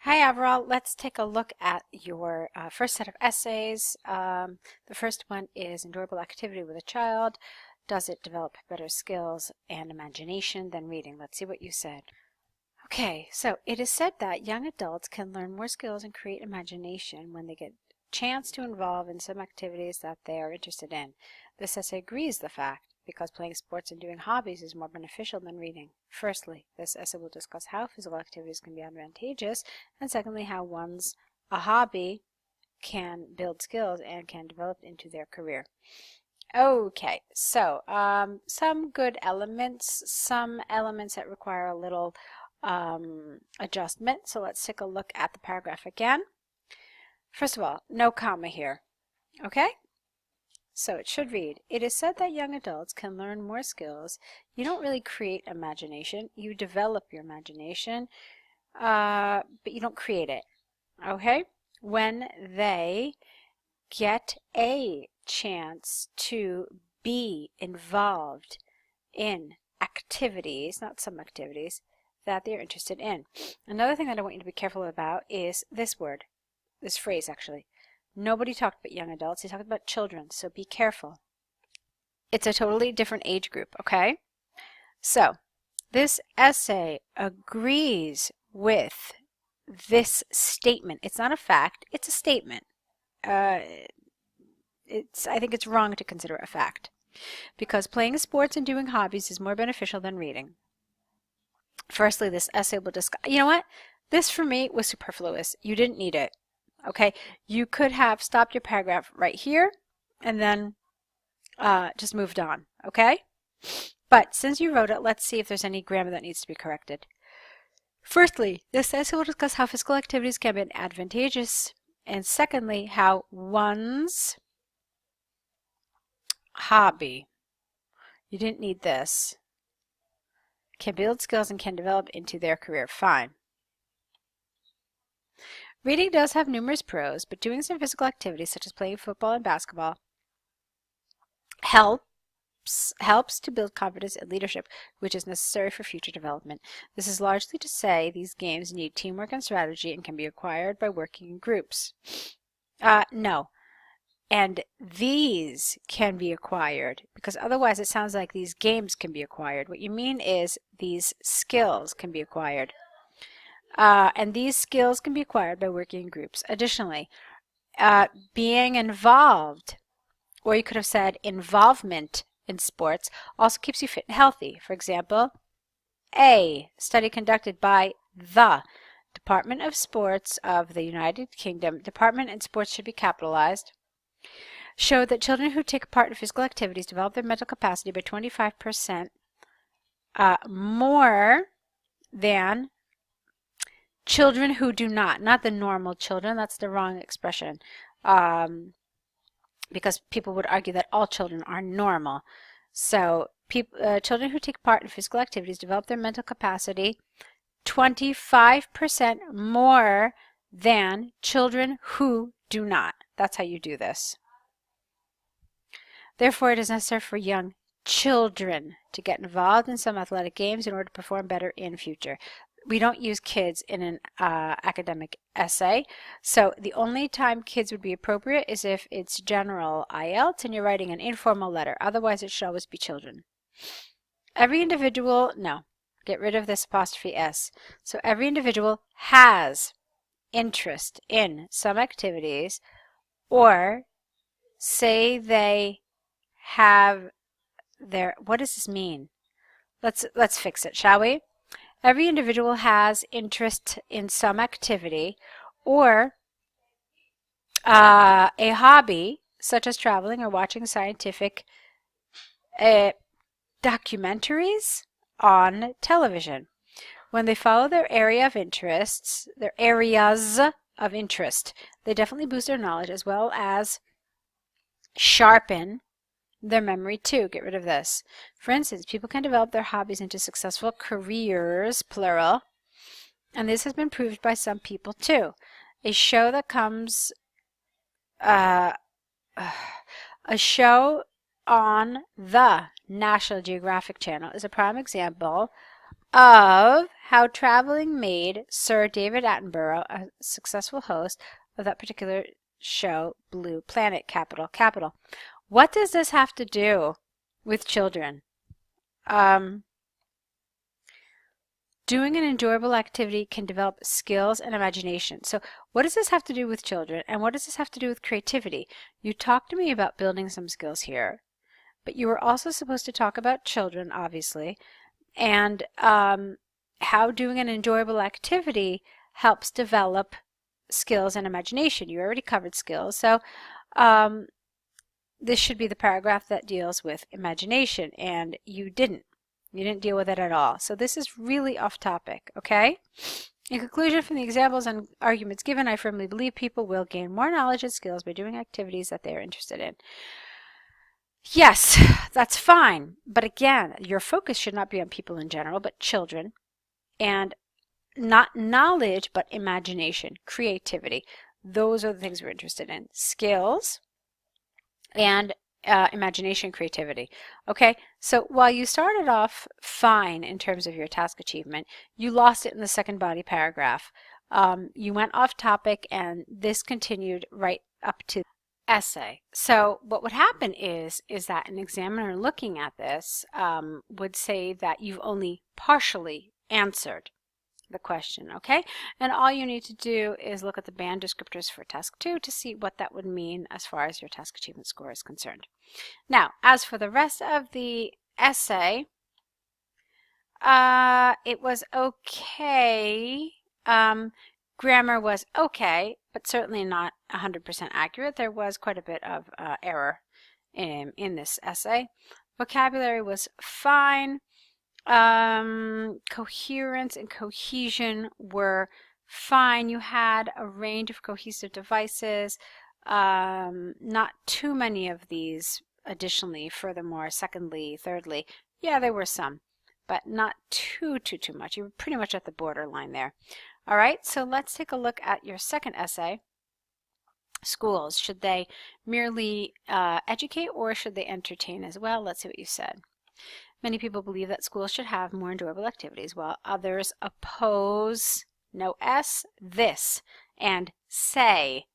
Hi, Aviral. Let's take a look at your first set of essays. The first one is enjoyable activity with a child. Does it develop better skills and imagination than reading? Let's see what you said. Okay, so it is said that young adults can learn more skills and create imagination when they get a chance to involve in some activities that they are interested in. This essay agrees the fact because playing sports and doing hobbies is more beneficial than reading. Firstly, this essay will discuss how physical activities can be advantageous, and secondly, how a hobby can build skills and can develop into their career. Okay, so some good elements, some elements that require a little adjustment. So let's take a look at the paragraph again. First of all, no comma here, okay? So it should read, it is said that young adults can learn more skills. You don't really create imagination. You develop your imagination, but you don't create it, okay? When they get a chance to be involved in activities, not some activities, that they're interested in. Another thing that I want you to be careful about is this word, this phrase actually. Nobody talked about young adults, he talked about children, so be careful. It's a totally different age group, okay? So, this essay agrees with this statement. It's not a fact, it's a statement. I think it's wrong to consider it a fact, because playing sports and doing hobbies is more beneficial than reading. Firstly, this essay will discuss, you know what? This for me was superfluous. You didn't need it. Okay, you could have stopped your paragraph right here and then just moved on, okay? But since you wrote it, let's see if there's any grammar that needs to be corrected. Firstly, this essay will discuss how physical activities can be advantageous, and secondly, how one's hobby, you didn't need this, can build skills and can develop into their career. Fine. Reading does have numerous pros, but doing some physical activities such as playing football and basketball helps to build confidence and leadership, which is necessary for future development. This is largely to say these games need teamwork and strategy and can be acquired by working in groups. No. And these can be acquired, because otherwise it sounds like these games can be acquired. What you mean is these skills can be acquired. And these skills can be acquired by working in groups. Additionally, being involved, or you could have said involvement in sports, also keeps you fit and healthy. For example, a study conducted by the Department of Sports of the United Kingdom, Department and sports should be capitalized, showed that children who take part in physical activities develop their mental capacity by 25% more than children who do not the normal children. That's the wrong expression, because people would argue that all children are normal. So children who take part in physical activities develop their mental capacity 25% more than children who do not. That's how you do this. Therefore, it is necessary for young children to get involved in some athletic games in order to perform better in future. We don't use kids in an academic essay, so the only time kids would be appropriate is if it's general IELTS and you're writing an informal letter. Otherwise, it should always be children. Every individual, no, get rid of this apostrophe S. So every individual has interest in some activities, or say they have their, what does this mean? Let's fix it, shall we? Every individual has interest in some activity or a hobby, such as traveling or watching scientific documentaries on television. When they follow their area of interests, their areas of interest, they definitely boost their knowledge as well as sharpen their memory too. Get rid of this. For instance, people can develop their hobbies into successful careers, plural, and this has been proved by some people too. A show that comes, a show on the National Geographic Channel is a prime example of how traveling made Sir David Attenborough a successful host of that particular show, Blue Planet, capital. What does this have to do with children? Doing an enjoyable activity can develop skills and imagination. So what does this have to do with children, and what does this have to do with creativity? You talked to me about building some skills here, but you were also supposed to talk about children, obviously, and how doing an enjoyable activity helps develop skills and imagination. You already covered skills, so this should be the paragraph that deals with imagination, and you didn't. You didn't deal with it at all. So this is really off topic, okay? In conclusion, from the examples and arguments given, I firmly believe people will gain more knowledge and skills by doing activities that they are interested in. Yes, that's fine. But again, your focus should not be on people in general, but children. And not knowledge, but imagination, creativity. Those are the things we're interested in. Skills and imagination, creativity. Okay, so while you started off fine in terms of your task achievement, you lost it in the second body paragraph. You went off topic, and this continued right up to essay. So what would happen is that an examiner looking at this would say that you've only partially answered the question, okay? And all you need to do is look at the band descriptors for task 2 to see what that would mean as far as your task achievement score is concerned. Now, as for the rest of the essay, it was okay. Grammar was okay, but certainly not 100% accurate. There was quite a bit of error in this essay. Vocabulary was fine. Coherence and cohesion were fine. You had a range of cohesive devices, not too many of these additionally, furthermore, secondly, thirdly. Yeah, there were some, but not too much. You were pretty much at the borderline there. All right, so let's take a look at your second essay. Schools, should they merely educate, or should they entertain as well? Let's see what you said. Many people believe that schools should have more enjoyable activities, while others oppose, no S, this, and say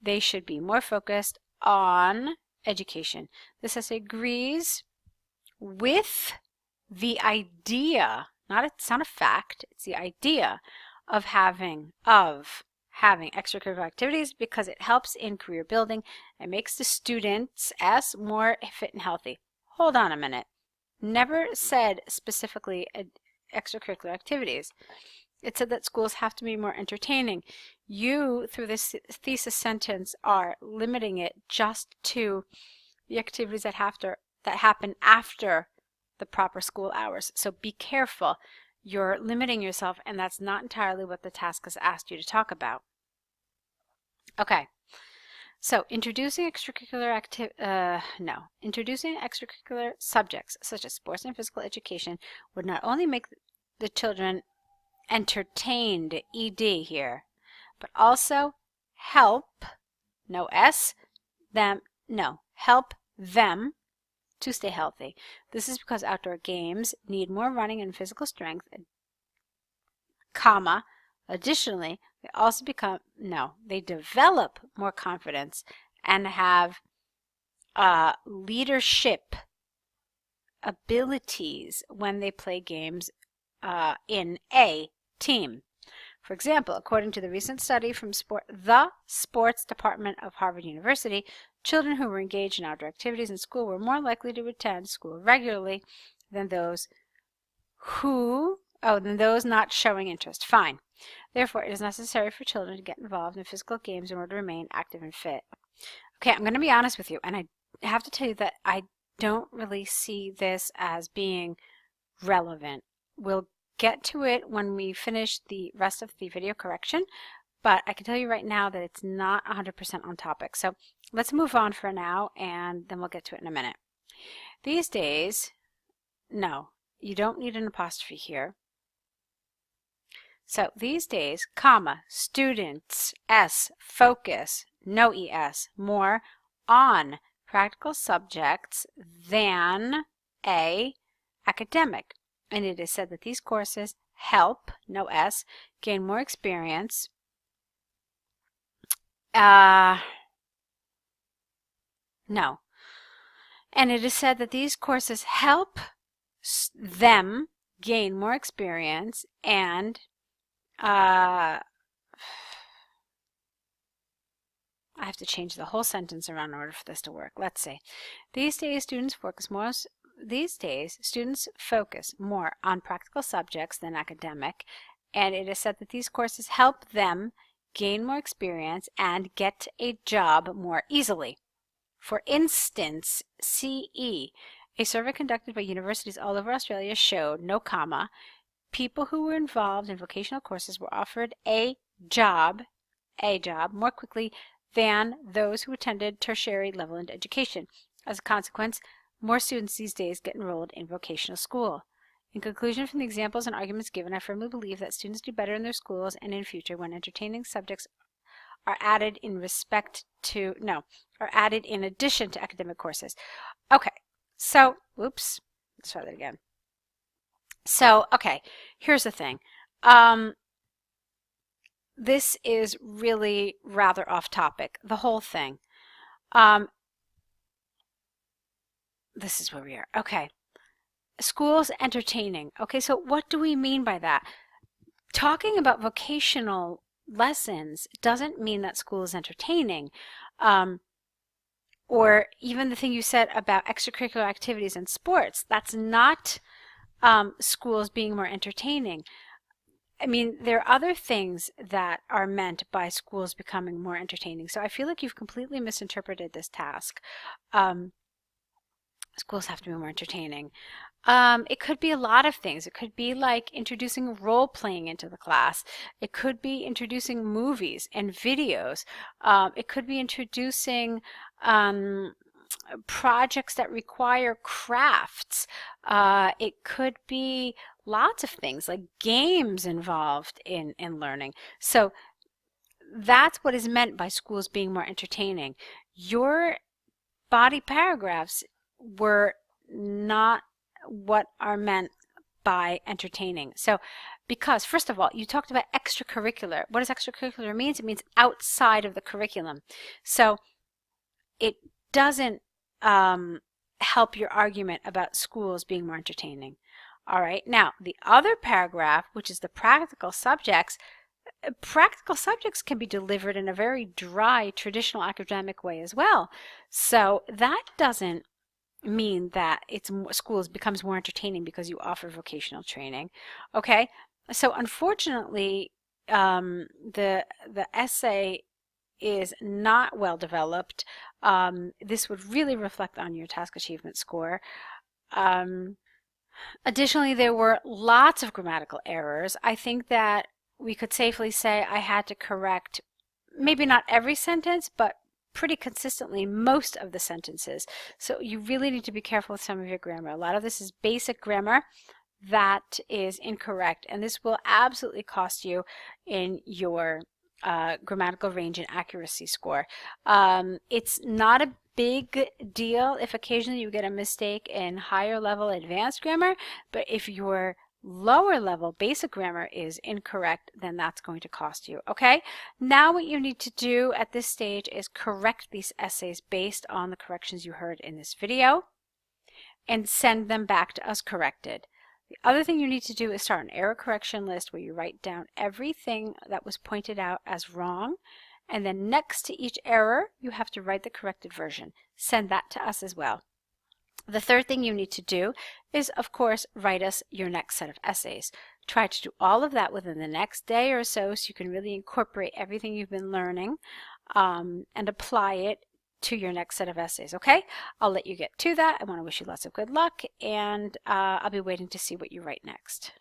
they should be more focused on education. This essay agrees with the idea, it's not a fact, it's the idea of having extracurricular activities because it helps in career building and makes the students, S, more fit and healthy. Hold on a minute. Never said specifically extracurricular activities. It said that schools have to be more entertaining. You, through this thesis sentence, are limiting it just to the activities that happen after the proper school hours. So be careful. You're limiting yourself, and that's not entirely what the task has asked you to talk about. Okay. So, introducing extracurricular subjects such as sports and physical education would not only make the children entertained, ED here, but also help, no S, help them to stay healthy. This is because outdoor games need more running and physical strength, additionally, they develop more confidence and have leadership abilities when they play games in a team. For example, according to the recent study from the Sports Department of Harvard University, children who were engaged in outdoor activities in school were more likely to attend school regularly than those not showing interest. Fine. Therefore, it is necessary for children to get involved in physical games in order to remain active and fit. Okay, I'm going to be honest with you, and I have to tell you that I don't really see this as being relevant. We'll get to it when we finish the rest of the video correction, but I can tell you right now that it's not 100% on topic. So let's move on for now, and then we'll get to it in a minute. These days, no, you don't need an apostrophe here. So these days, students, S, focus, no ES, more on practical subjects than academic. And it is said that these courses help, no S, gain more experience. No. And it is said that these courses help them gain more experience and I have to change the whole sentence around in order for this to work. Let's see. These days students focus more on practical subjects than academic, and it is said that these courses help them gain more experience and get a job more easily. For instance, CE, a survey conducted by universities all over Australia showed, no comma, people who were involved in vocational courses were offered a job more quickly than those who attended tertiary level education. As a consequence, more students these days get enrolled in vocational school. In conclusion, from the examples and arguments given, I firmly believe that students do better in their schools and in future when entertaining subjects are added in addition to academic courses. Okay, so, whoops, let's try that again. So, okay, here's the thing. This is really rather off topic, the whole thing. This is where we are. Okay, schools entertaining. Okay, so what do we mean by that? Talking about vocational lessons doesn't mean that school is entertaining. Or even the thing you said about extracurricular activities and sports, that's not schools being more entertaining. I mean, there are other things that are meant by schools becoming more entertaining. So I feel like you've completely misinterpreted this task. Schools have to be more entertaining. It could be a lot of things. It could be like introducing role playing into the class. It could be introducing movies and videos. It could be introducing projects that require crafts. It could be lots of things like games involved in learning. So that's what is meant by schools being more entertaining. Your body paragraphs were not what are meant by entertaining. So because first of all, you talked about extracurricular. What does extracurricular mean? It means outside of the curriculum. So it doesn't help your argument about schools being more entertaining. All right, now the other paragraph, which is the practical subjects can be delivered in a very dry, traditional academic way as well. So that doesn't mean that schools becomes more entertaining because you offer vocational training. Okay, so unfortunately, the essay is not well developed. This would really reflect on your task achievement score. Additionally, there were lots of grammatical errors. I think that we could safely say I had to correct maybe not every sentence, but pretty consistently most of the sentences. So you really need to be careful with some of your grammar. A lot of this is basic grammar that is incorrect, and this will absolutely cost you in your grammatical range and accuracy score. It's not a big deal if occasionally you get a mistake in higher level advanced grammar, but if your lower level basic grammar is incorrect, then that's going to cost you. Okay, now what you need to do at this stage is correct these essays based on the corrections you heard in this video and send them back to us corrected. The other thing you need to do is start an error correction list where you write down everything that was pointed out as wrong, and then next to each error you have to write the corrected version. Send that to us as well. The third thing you need to do is, of course, write us your next set of essays. Try to do all of that within the next day or so you can really incorporate everything you've been learning and apply it to your next set of essays. Okay, I'll let you get to that. I want to wish you lots of good luck, and I'll be waiting to see what you write next.